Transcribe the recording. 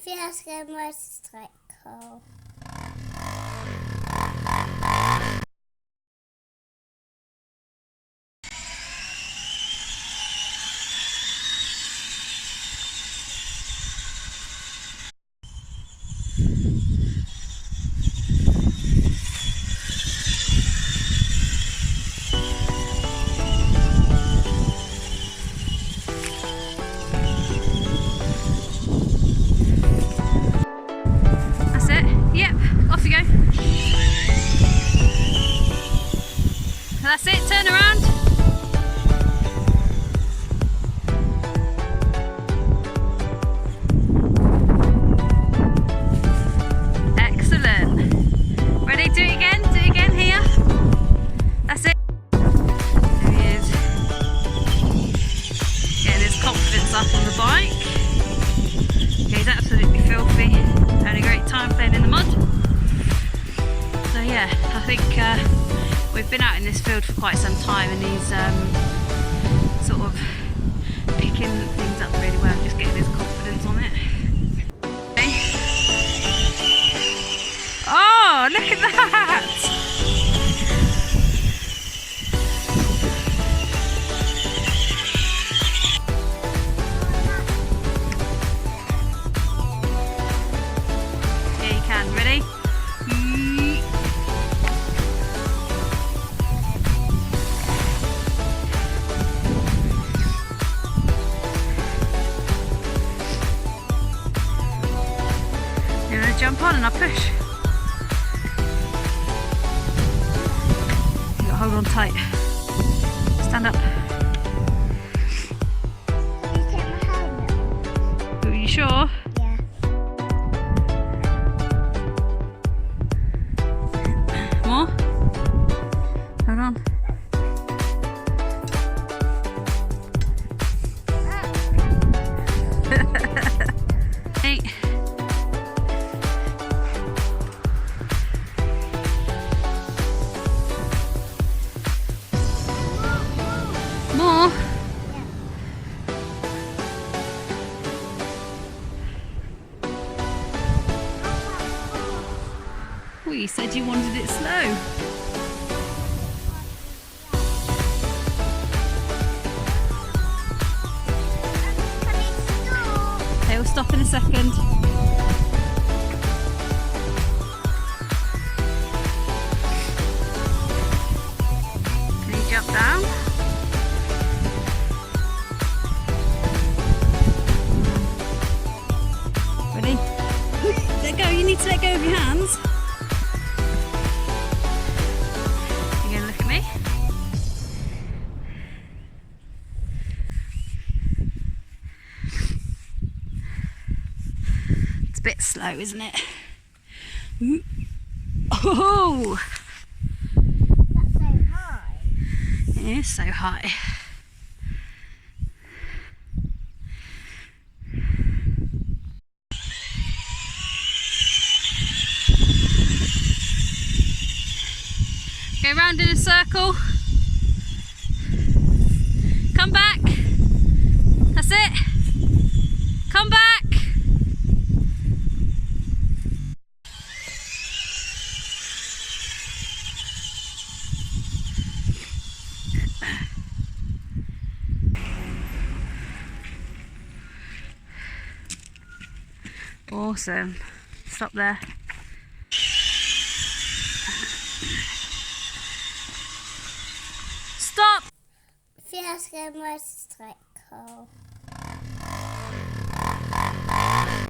Fiasko motorcycle. Off you go. That's it, turn around. Excellent. Ready, do it again here. That's it. There he is. Getting his confidence up on the bike. He's absolutely filthy. Had a great time playing in the mud. So yeah, I think we've been out in this field for quite some time, and he's sort of picking things up really well, just getting his confidence on it. Okay. Oh, look at that! Yeah, you can. Ready? Jump on and I push. You gotta hold on tight. Stand up. Are you sure? Yeah. More? Hold on. Hey. More? Well, you said you wanted it slow. Okay, we'll stop in a second. Can you jump down? Ready? Let go, you need to let go of your hands. You're going to look at me? It's a bit slow, isn't it? Ooh. Oh! That's so high. It is so high. Go round in a circle. Come back. That's it. Come back. Awesome. Stop there. Stop! Fiasko motorcycle.